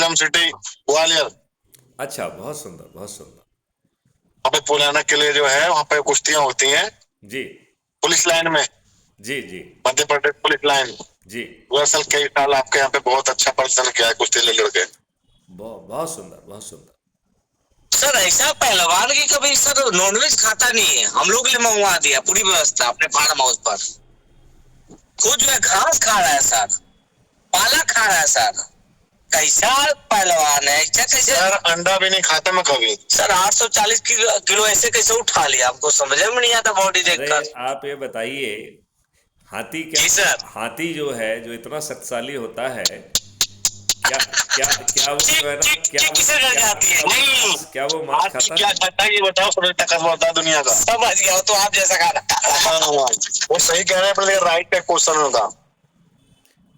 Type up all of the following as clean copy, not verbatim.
Film city Gwalior. अच्छा, बहुत सुंदर, बहुत सुंदर। वहाँ पे पुराना किले जो है वहाँ पे कुश्तियां होती हैं जी पुलिस लाइन में, जी जी मध्य प्रदेश पुलिस लाइन। जी। दरअसल कई साल आपके यहाँ पे बहुत अच्छा प्रदर्शन किया है कुश्ती लड़के। बहुत बहुत सुंदर, बहुत सुंदर। सर ऐसा पहलवान की कभी सर नॉनवेज खाता नहीं है, हम लोग के लिए मंगवा दिया पूरी व्यवस्था अपने फार्म हाउस पर। खुद जो है घास खा रहा है सर, पालक खा रहा है सर। कैसा पहलवान है, ऐसा कैसे? सर अंडा भी नहीं खाता मैं कभी। सर 840 किलो ऐसे कैसे उठा लिया, हमको समझ में नहीं आता बॉडी अरे देखकर। आप ये बताइए, हाथी क्या, जी सर। हाथी जो है जो इतना शक्तिशाली होता है, क्या क्या क्या वो जो है ना, क्या वो किसे डर जाती है? नहीं, क्या वो मांस आज खाता क्या है? करता है ये बताओ, सब तक बता दुनिया का। समझ गया तो आप जैसा खाना। वो सही कह रहे हैं, पर राइट पे क्वेश्चन होगा।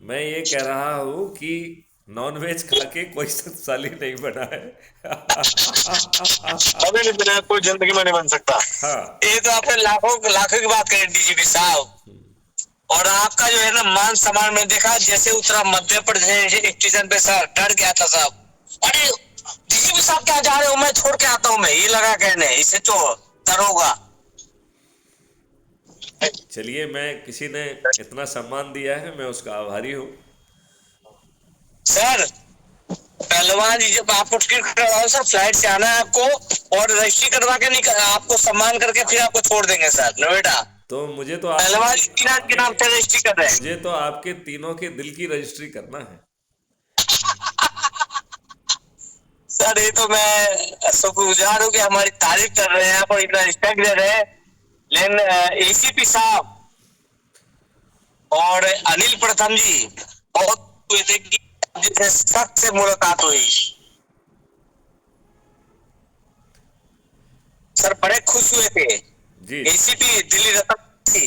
मैं ये कह रहा हूँ कि नॉन वेज खा के कोई शक्तिशाली नहीं बना है। कभी नहीं बना, कोई जिंदगी में नहीं बन सकता। हाँ। ये तो आपने लाखों लाखों की बात करें डीजीपी साहब। और आपका जो है ना मान सम्मान में देखा जैसे उतरा मध्य प्रदेश स्टेशन पे सर, डर गया था साहब। अरे डीजीपी साहब क्या जा रहे हो, मैं छोड़ के आता हूँ, मैं ये लगा कहने इसे तो डरोगा। चलिए, मैं किसी ने इतना सम्मान दिया है, मैं उसका आभारी हूँ। सर पहलवान जी जब आपको टिकट करवाओ सर, फ्लाइट से आना है आपको, और रजिस्ट्री करवा के निकल आपको सम्मान करके फिर आपको छोड़ देंगे सर नोएडा। तो मुझे तो पहलवान जी के नाम से रजिस्ट्री कर रहे हैं। मुझे तो आपके तीनों के दिल की रजिस्ट्री करना है। सर ये तो मैं शुक्रगुजार हूँ कि हमारी तारीफ कर रहे हैं आप और इतना रिस्पेक्ट दे रहे हैं, लेकिन एसीपी साहब और अनिल प्रथम जी बहुत हुए थे कि जिससे सख्त से मुलाकात हुई। सर बड़े खुश हुए थे। जी एसीपी दिल्ली रतन थी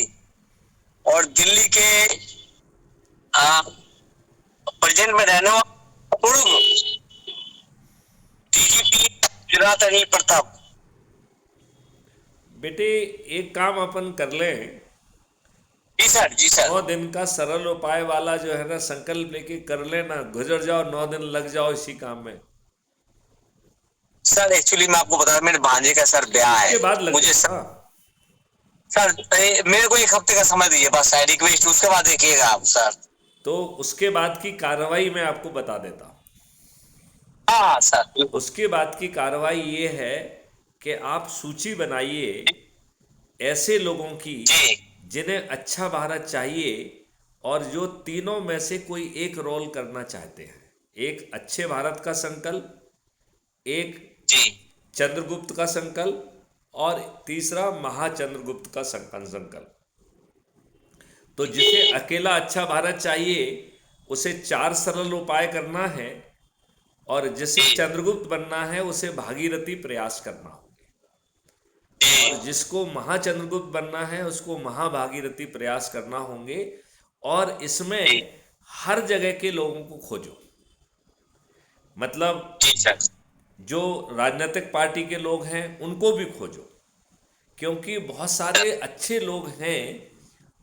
और दिल्ली के प्रेजेंट में रहने वाले डीजीपी गुजरात अनिल प्रताप। बेटे, एक काम अपन कर लें। जी सर, जी सर। 9 दिन का सरल उपाय वाला जो है ना संकल्प लेके कर लेना, गुजर जाओ 9 दिन लग जाओ इसी काम में। सर एक्चुअली मैं आपको बता रहा, मेरे भांजे का सर ब्याह उसके है, बाद लग मुझे जाओ। सर, हाँ, मेरे को 1 हफ्ते का समय दीजिए बस, रिक्वेस्ट, उसके बाद देखिएगा आप सर। तो उसके बाद की कार्रवाई मैं आपको बता देता हूँ। हाँ सर बिल्कुल। उसके बाद की कार्रवाई ये है कि आप सूची बनाइए ऐसे लोगों की जी जिन्हें अच्छा भारत चाहिए और जो तीनों में से कोई एक रोल करना चाहते हैं। एक अच्छे भारत का संकल्प, एक जी चंद्रगुप्त का संकल्प, और तीसरा महाचंद्रगुप्त का संकल्प। तो जिसे अकेला अच्छा भारत चाहिए उसे 4 सरल उपाय करना है, और जिसे चंद्रगुप्त बनना है उसे भागीरथी प्रयास करना होंगे, और जिसको महाचंद्रगुप्त बनना है उसको महाभागीरथी प्रयास करना होंगे। और इसमें हर जगह के लोगों को खोजो, मतलब जी सर। जो राजनीतिक पार्टी के लोग हैं उनको भी खोजो, क्योंकि बहुत सारे अच्छे लोग हैं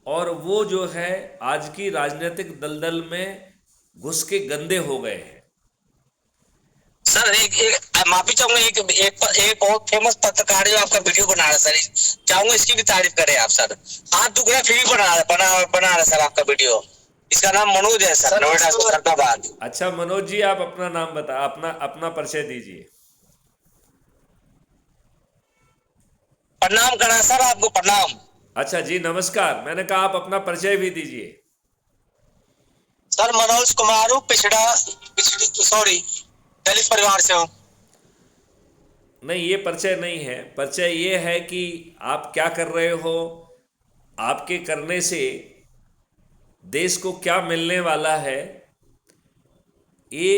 और वो जो है आज की राजनीतिक दलदल में घुस के गंदे हो गए हैं। सर एक माफी चाहूंगा, एक बहुत फेमस पत्रकार है जो आपका वीडियो बना रहा है सर, चाहूंगा इसकी भी तारीफ करें आप सर। हाथ टुकड़ा फिर भी बना रहा सर आपका वीडियो। इसका नाम मनोज है सर, नोएडा से फरीदाबाद। अच्छा मनोज जी, आप अपना नाम बता, अपना परिचय दीजिए। प्रणाम करना सर, आपको प्रणाम। अच्छा जी, नमस्कार। मैंने कहा आप अपना परिचय भी दीजिए। सर मनोज कुमार हूँ, सॉरी दलित परिवार से हूँ। नहीं, ये परिचय नहीं है। परिचय ये है कि आप क्या कर रहे हो, आपके करने से देश को क्या मिलने वाला है। ये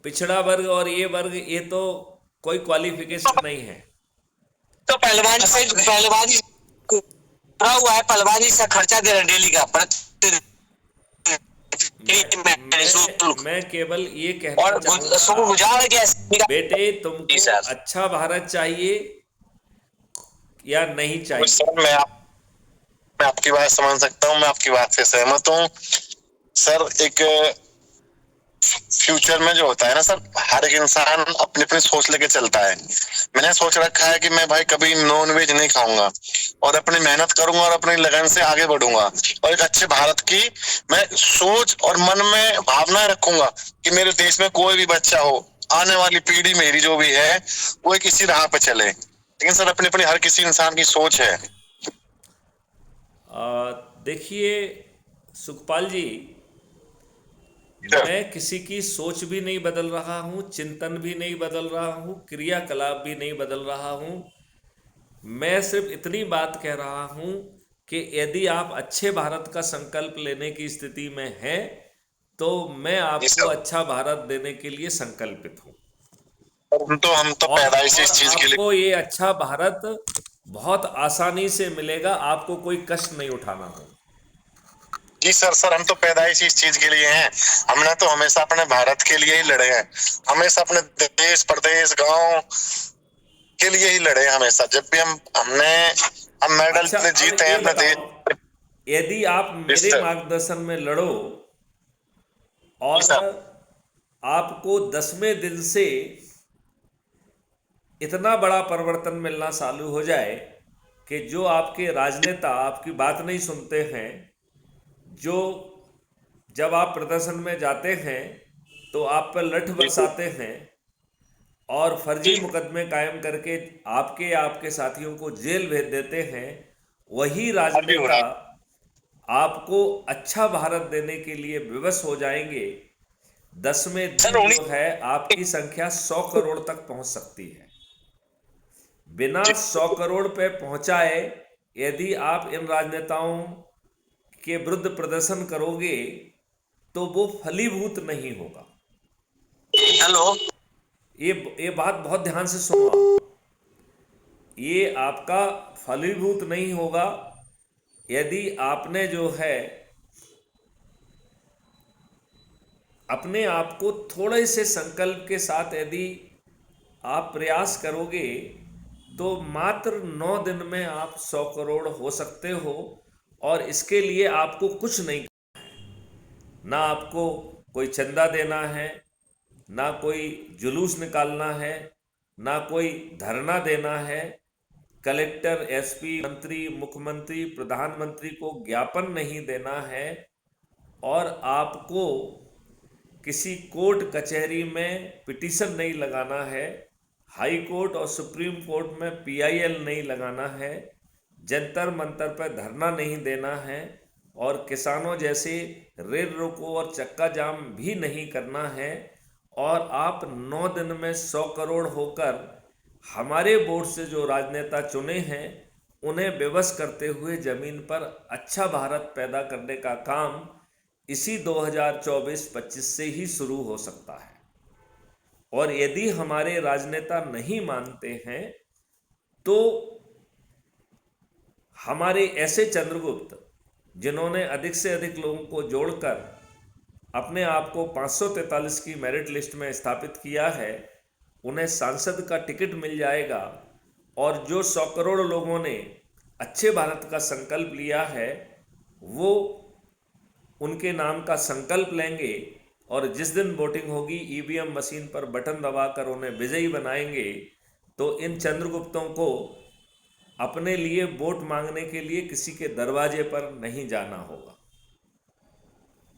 पिछड़ा वर्ग और ये वर्ग, ये तो कोई क्वालिफिकेशन नहीं है। तो पहलवान हुआ है, पहलवान से खर्चा दे रहे हैं डेली का मैं केवल ये कहना और चाहूँगा, बेटे तुमको सर। अच्छा भारत चाहिए या नहीं चाहिए? सर मैं आपकी बात समझ सकता हूँ, मैं आपकी बात से सहमत हूँ। सर एक फ्यूचर में जो होता है ना सर, हर एक इंसान अपनी अपनी सोच लेके चलता है। मैंने सोच रखा है कि मैं भाई कभी नॉन वेज नहीं खाऊंगा और अपनी मेहनत करूंगा और अपनी लगन से आगे बढ़ूंगा और एक अच्छे भारत की मैं सोच और मन में भावना रखूंगा कि मेरे देश में कोई भी बच्चा हो, आने वाली पीढ़ी मेरी जो भी है वो एक इसी राह पे चले। लेकिन सर अपनी अपनी हर किसी इंसान की सोच है। देखिए सुखपाल जी, मैं किसी की सोच भी नहीं बदल रहा हूँ, चिंतन भी नहीं बदल रहा हूँ, क्रियाकलाप भी नहीं बदल रहा हूँ। मैं सिर्फ इतनी बात कह रहा हूँ कि यदि आप अच्छे भारत का संकल्प लेने की स्थिति में हैं तो मैं जी आपको सर, अच्छा भारत देने के लिए संकल्पित हूँ। हम तो और पैदाइश और इस चीज के लिए। आपको ये अच्छा भारत बहुत आसानी से मिलेगा, आपको कोई कष्ट नहीं उठाना होगा। जी सर, हम तो पैदाइश इस चीज के लिए हैं। हमने तो हमेशा अपने भारत के लिए ही लड़े हैं, हमेशा अपने देश प्रदेश गांव के लिए ही लड़े हैं हमेशा। जब भी हम मेडल अच्छा, अब जीते हैं ये अपने बताओ, देश। यदि आप जी मेरे सर। मार्गदर्शन में लड़ो जी और सर। आपको 10वें दिन से इतना बड़ा परिवर्तन मिलना चालू हो जाए कि जो आपके राजनेता आपकी बात नहीं सुनते हैं, जो जब आप प्रदर्शन में जाते हैं तो आप पर लठ जी बरसाते हैं और फर्जी जी मुकदमे कायम करके आपके आपके साथियों को जेल भेज देते हैं, वही अभी हो राजनेता रहा आपको अच्छा भारत देने के लिए विवश हो जाएंगे। 10वें सर। दिन उन्हीं जो है आपकी संख्या 100 करोड़ तक पहुंच सकती है। बिना जी 100 करोड़ पे पहुंचाए यदि आप इन राजनेताओं के विरुद्ध प्रदर्शन करोगे तो वो फलीभूत नहीं होगा। हेलो। ये बात बहुत ध्यान से सुनो आप। ये आपका फलीभूत नहीं होगा यदि आपने जो है अपने आप को थोड़े से संकल्प के साथ यदि आप प्रयास करोगे तो मात्र 9 दिन में आप 100 करोड़ हो सकते हो। और इसके लिए आपको कुछ नहीं, ना आपको कोई चंदा देना है, ना कोई जुलूस निकालना है, ना कोई धरना देना है। कलेक्टर, एसपी, मंत्री, मुख्यमंत्री, प्रधानमंत्री को ज्ञापन नहीं देना है और आपको किसी कोर्ट कचहरी में पिटीशन नहीं लगाना है, हाई कोर्ट और सुप्रीम कोर्ट में पीआईएल नहीं लगाना है, जंतर मंतर पर धरना नहीं देना है और किसानों जैसे रेल रोको और चक्का जाम भी नहीं करना है। और आप 9 दिन में 100 करोड़ होकर हमारे बोर्ड से जो राजनेता चुने हैं उन्हें विवश करते हुए जमीन पर अच्छा भारत पैदा करने का काम इसी 2024-25 से ही शुरू हो सकता है। और यदि हमारे राजनेता नहीं मानते हैं तो हमारे ऐसे चंद्रगुप्त जिन्होंने अधिक से अधिक लोगों को जोड़कर अपने आप को 543 की मेरिट लिस्ट में स्थापित किया है, उन्हें सांसद का टिकट मिल जाएगा। और जो 100 करोड़ लोगों ने अच्छे भारत का संकल्प लिया है वो उनके नाम का संकल्प लेंगे और जिस दिन वोटिंग होगी ईवीएम मशीन पर बटन दबाकर उन्हें विजयी बनाएंगे। तो इन चंद्रगुप्तों को अपने लिए वोट मांगने के लिए किसी के दरवाजे पर नहीं जाना होगा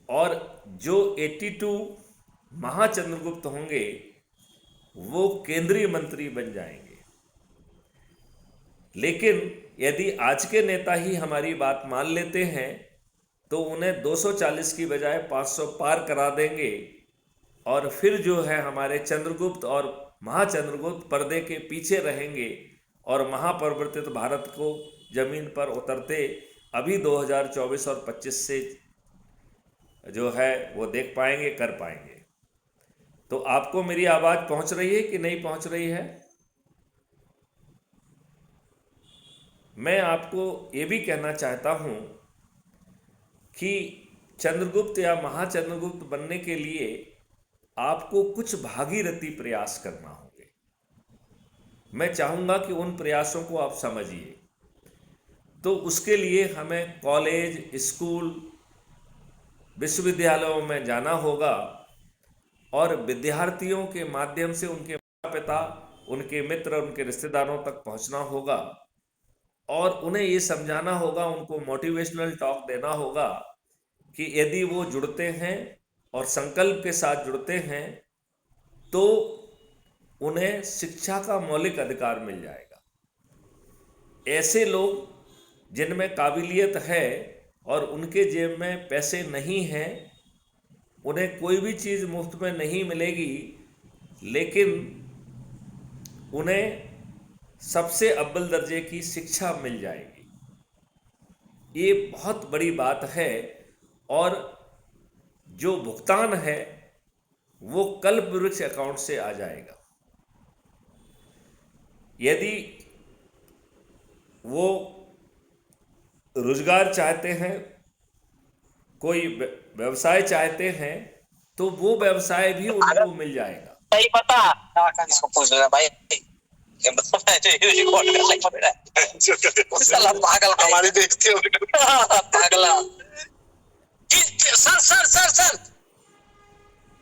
और जो 82 महाचंद्रगुप्त होंगे वो केंद्रीय मंत्री बन जाएंगे। लेकिन यदि आज के नेता ही हमारी बात मान लेते हैं तो उन्हें 240 की बजाय 500 पार करा देंगे और फिर जो है हमारे चंद्रगुप्त और महाचंद्रगुप्त पर्दे के पीछे रहेंगे और महापरिवर्तित भारत को जमीन पर उतरते अभी 2024 और 25 से जो है वो देख पाएंगे, कर पाएंगे। तो आपको मेरी आवाज़ पहुंच रही है कि नहीं पहुंच रही है? मैं आपको ये भी कहना चाहता हूं कि चंद्रगुप्त या महाचंद्रगुप्त बनने के लिए आपको कुछ भागीरथी प्रयास करना होंगे। मैं चाहूँगा कि उन प्रयासों को आप समझिए। तो उसके लिए हमें कॉलेज, स्कूल, विश्वविद्यालयों में जाना होगा और विद्यार्थियों के माध्यम से उनके माता पिता, उनके मित्र, उनके रिश्तेदारों तक पहुंचना होगा और उन्हें ये समझाना होगा, उनको मोटिवेशनल टॉक देना होगा कि यदि वो जुड़ते हैं और संकल्प के साथ जुड़ते हैं तो उन्हें शिक्षा का मौलिक अधिकार मिल जाएगा। ऐसे लोग जिनमें काबिलियत है और उनके जेब में पैसे नहीं हैं, उन्हें कोई भी चीज़ मुफ्त में नहीं मिलेगी, लेकिन उन्हें सबसे अव्वल दर्जे की शिक्षा मिल जाएगी। ये बहुत बड़ी बात है और जो भुगतान है वो कल्प वृक्ष अकाउंट से आ जाएगा। यदि वो रोजगार चाहते हैं, कोई व्यवसाय चाहते हैं, तो वो व्यवसाय भी उनको मिल जाएगा। सही पता इसको पूछ लेना भाई, रिकॉर्ड कर लेगा साला पागल हमारी बेइज्जती हो गई। पागल। Sir sir sir sir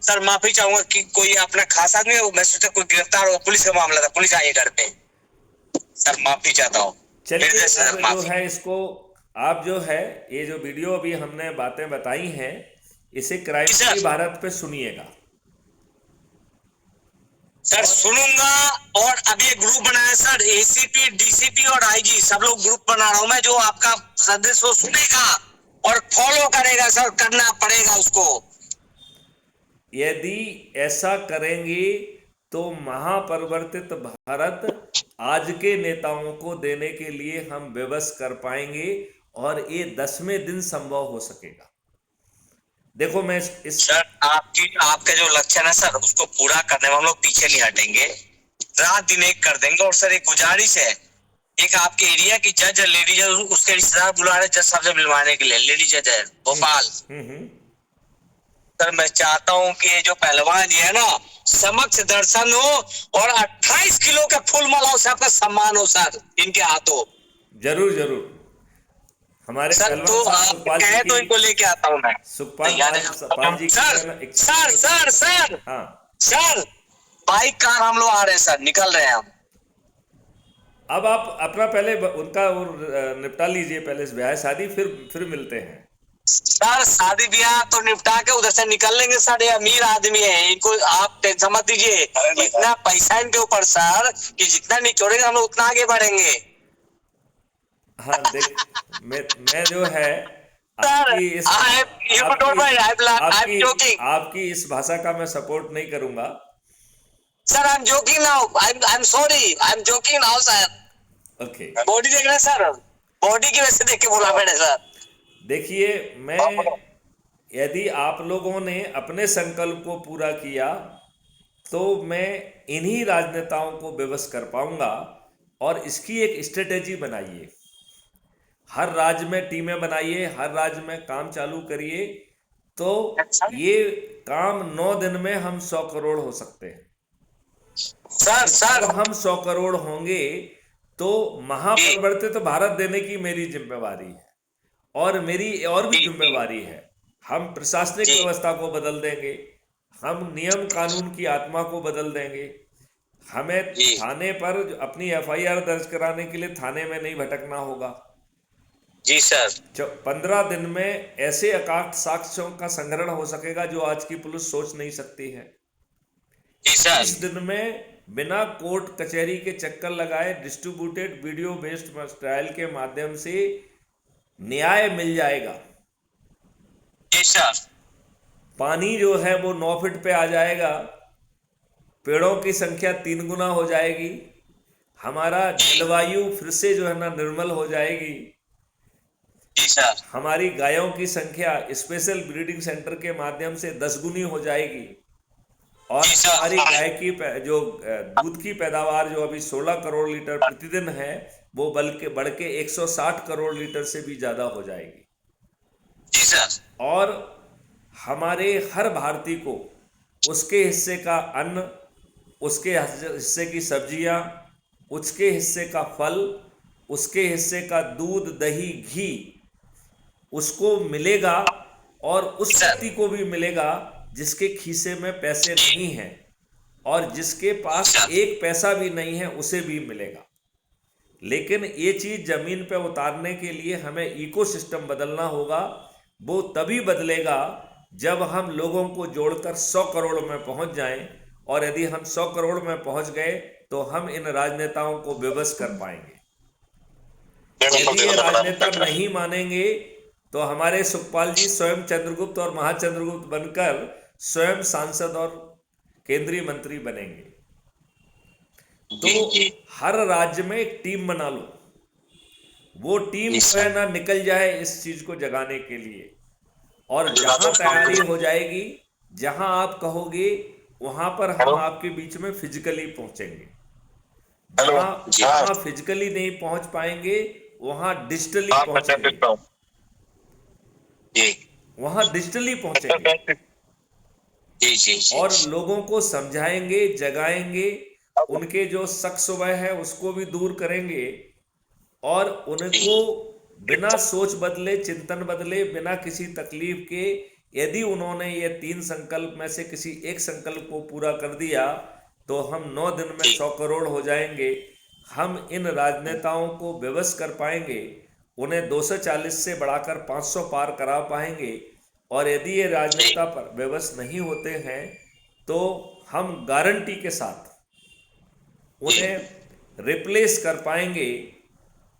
sir माफी चाहूंगा कि कोई अपना खास आदमी है, मैं सोचा कोई गिरफ्तार हो, पुलिस का मामला था, पुलिस आई घर पे। सर माफी चाहता हूँ। चलिए, जो है इसको आप जो है ये जो वीडियो अभी हमने बातें बताई हैं, इसे क्राइम फ्री भारत पे सुनिएगा। सर सुनूंगा, और अभी एक ग्रुप बनाया सर, एसीपी, डीसीपी और आईजी सब लोग ग्रुप बना रहा हूं मैं, जो आपका सदस्य वो सुनेगा और फॉलो करेगा सर, करना पड़ेगा उसको। यदि ऐसा करेंगे तो महापरिवर्तित भारत आज के नेताओं को देने के लिए हम विवश कर पाएंगे और ये 10वें दिन संभव हो सकेगा। देखो मैं इस सर आपका जो लक्ष्य है सर, उसको पूरा करने में हम लोग पीछे नहीं हटेंगे, रात दिन एक कर देंगे। और सर एक गुजारिश है, एक आपके एरिया की जज है, लेडी जज, उसके रिश्तेदार बुला रहे जज साहब से मिलवाने के लिए, लेडी जज है भोपाल। सर मैं चाहता हूँ कि ये जो पहलवान जी है ना, समक्ष दर्शन हो और 28 किलो के फूल मालाओं से आपका सम्मान हो सर, इनके हाथों। जरूर जरूर। हमारे सर तो आप कहे तो इनको लेके आता हूँ मैं। सुखपाल जी सर सर सर हाँ सर, बाइक कार हम लोग आ रहे हैं सर, निकल रहे हैं हम। अब आप अपना पहले उनका निपटा लीजिए, पहले ब्याह शादी, फिर मिलते हैं। सर शादी ब्याह तो निपटा के उधर से निकल लेंगे सर, ये अमीर आदमी है, इनको आप टेंशन मत दीजिए, इतना पैसा इनके ऊपर सर कि जितना निचोड़ेंगे हम लोग उतना आगे बढ़ेंगे। हाँ देख, मैं जो है आपकी इस भाषा का मैं सपोर्ट नहीं करूंगा sir. I am joking now, I am sorry, I am joking now sir. Okay, body देख रहे हैं सर, बॉडी की वजह से देख के बोला मैंने सर। देखिए, मैं यदि आप लोगों ने अपने संकल्प को पूरा किया तो मैं इन्हीं राजनेताओं को विवश कर पाऊंगा। और इसकी एक स्ट्रेटेजी बनाइए, हर राज्य में टीमें बनाइए, हर राज्य में काम चालू करिए, तो ये काम 9 दिन में हम 100 करोड़ हो सकते हैं सर। हम 100 करोड़ होंगे तो महापरिवर्तित भारत देने की मेरी जिम्मेवारी है और मेरी और भी जिम्मेवारी है। हम प्रशासनिक व्यवस्था को बदल देंगे, हम नियम कानून की आत्मा को बदल देंगे। हमें थाने पर अपनी FIR दर्ज कराने के लिए थाने में नहीं भटकना होगा। जी सर। 15 दिन में ऐसे अकाट साक्ष्यों का संग्रहण हो सकेगा जो आज की पुलिस सोच नहीं सकती है। जी सर। इस दिन में बिना कोर्ट कचहरी के चक्कर लगाए डिस्ट्रीब्यूटेड वीडियो बेस्ड ट्रायल के माध्यम से न्याय मिल जाएगा। जी सर। पानी जो है वो 9 फीट पे आ जाएगा, पेड़ों की संख्या 3 गुना हो जाएगी, हमारा जलवायु फिर से जो है ना निर्मल हो जाएगी। जी सर। हमारी गायों की संख्या स्पेशल ब्रीडिंग सेंटर के माध्यम से 10 गुनी हो जाएगी और हमारी गाय की जो दूध की पैदावार जो अभी 16 करोड़ लीटर प्रतिदिन है वो बढ़ के 160 करोड़ लीटर से भी ज्यादा हो जाएगी। जी सर। और हमारे हर भारतीय को उसके हिस्से का अन्न, उसके हिस्से की सब्जियां, उसके हिस्से का फल, उसके हिस्से का दूध, दही, घी उसको मिलेगा और उस व्यक्ति को भी मिलेगा जिसके खीसे में पैसे नहीं हैं और जिसके पास एक पैसा भी नहीं है उसे भी मिलेगा। लेकिन ये चीज़ ज़मीन पे उतारने के लिए हमें इकोसिस्टम बदलना होगा। वो तभी बदलेगा जब हम लोगों को जोड़कर 100 करोड़ में पहुंच जाएं, और यदि हम 100 करोड़ में पहुंच गए तो हम इन राजनेताओं को विवश कर पाएंगे। यदि ये राजनेता नहीं मानेंगे तो हमारे सुखपाल जी स्वयं चंद्रगुप्त और महाचंद्रगुप्त बनकर स्वयं सांसद और केंद्रीय मंत्री बनेंगे। तो हर राज्य में एक टीम बना लो, वो टीम जो है ना निकल जाए इस चीज को जगाने के लिए, और जहां तैयारी हो जाएगी, जहां आप कहोगे वहां पर हम आपके बीच में फिजिकली पहुंचेंगे। जहां फिजिकली नहीं पहुंच पाएंगे वहां डिजिटली पहुंचेंगे, वहां डिजिटली पहुंचेंगे और लोगों को समझाएंगे, जगाएंगे, उनके जो शक शुबह है उसको भी दूर करेंगे और उनको बिना सोच बदले, चिंतन बदले, बिना किसी तकलीफ के, यदि उन्होंने ये 3 संकल्प में से किसी एक संकल्प को पूरा कर दिया तो हम 9 दिन में 100 करोड़ हो जाएंगे। हम इन राजनेताओं को विवश कर पाएंगे, उन्हें 240 से बढ़ाकर 500 पार करा पाएंगे। और यदि ये राजनेता पर विवश नहीं होते हैं तो हम गारंटी के साथ उन्हें रिप्लेस कर पाएंगे।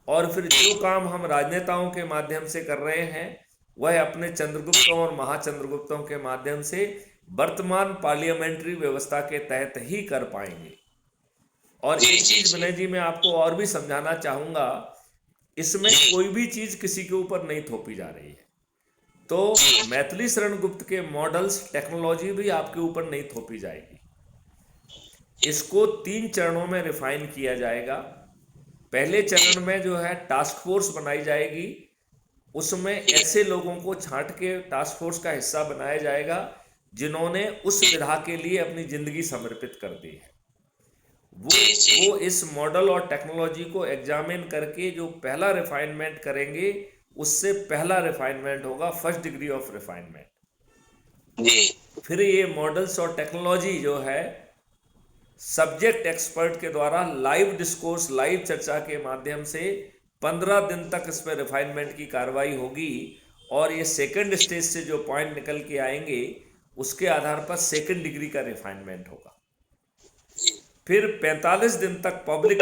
और फिर जो काम हम राजनेताओं के माध्यम से कर रहे हैं वह अपने चंद्रगुप्तों और महाचंद्रगुप्तों के माध्यम से वर्तमान पार्लियामेंट्री व्यवस्था के तहत ही कर पाएंगे। और एक चीज विनय जी मैं आपको और भी समझाना चाहूंगा, इसमें कोई भी चीज किसी के ऊपर नहीं थोपी जा रही है। तो मैथिली शरण गुप्त के मॉडल्स, टेक्नोलॉजी भी आपके ऊपर नहीं थोपी जाएगी। इसको 3 चरणों में रिफाइन किया जाएगा। पहले चरण में जो है टास्क फोर्स बनाई जाएगी, उसमें ऐसे लोगों को छांट के टास्क फोर्स का हिस्सा बनाया जाएगा जिन्होंने उस विधा के लिए अपनी जिंदगी समर्पित कर दी है। वो इस मॉडल और टेक्नोलॉजी को एग्जामिन करके जो पहला रिफाइनमेंट करेंगे उससे पहला रिफाइनमेंट होगा फर्स्ट डिग्री ऑफ रिफाइनमेंट। फिर ये मॉडल्स और टेक्नोलॉजी जो है सब्जेक्ट एक्सपर्ट के द्वारा लाइव डिस्कोर्स, लाइव चर्चा के माध्यम से 15 दिन तक इस पर रिफाइनमेंट की कार्रवाई होगी। और ये सेकंड स्टेज से जो पॉइंट निकल के आएंगे उसके आधार पर सेकंड डिग्री का रिफाइनमेंट होगा। फिर 45 दिन तक पब्लिक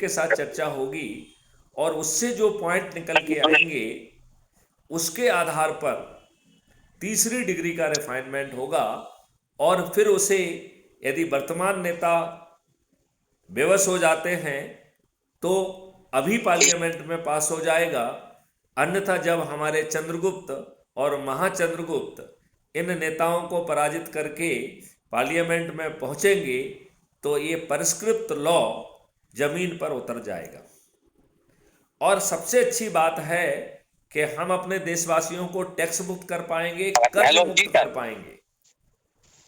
के साथ चर्चा होगी और उससे जो पॉइंट निकल के आएंगे उसके आधार पर तीसरी डिग्री का रिफाइनमेंट होगा। और फिर उसे यदि वर्तमान नेता बेवश हो जाते हैं तो अभी पार्लियामेंट में पास हो जाएगा, अन्यथा जब हमारे चंद्रगुप्त और महाचंद्रगुप्त इन नेताओं को पराजित करके पार्लियामेंट में पहुंचेंगे तो ये परिष्कृत लॉ जमीन पर उतर जाएगा। और सबसे अच्छी बात है कि हम अपने देशवासियों को टैक्स मुक्त कर पाएंगे, कर्ज मुक्त कर पाएंगे।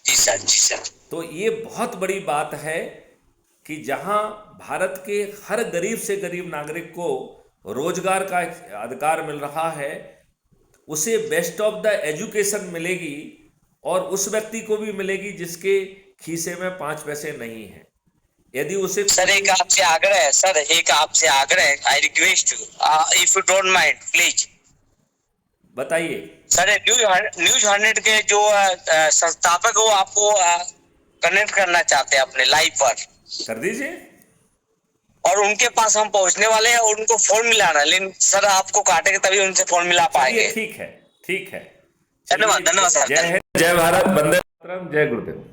जी सर। तो ये बहुत बड़ी बात है कि जहां भारत के हर गरीब से गरीब नागरिक को रोजगार का अधिकार मिल रहा है, उसे बेस्ट ऑफ द एजुकेशन मिलेगी और उस व्यक्ति को भी मिलेगी जिसके खीसे में 5 पैसे नहीं है। यदि उसे सर एक आपसे आग्रह है, I request you if you don't mind please बताइए। सर न्यूज 100 के जो संस्थापक वो आपको कनेक्ट करना चाहते हैं अपने लाइव पर, कर दीजिए। और उनके पास हम पहुंचने वाले हैं और उनको फोन मिलाना, लेकिन सर आपको काटेंगे तभी उनसे फोन मिला पाएंगे। ठीक है। धन्यवाद सर। जय हिंद, जय भारत, वंदे मातरम, जय गुरुदेव।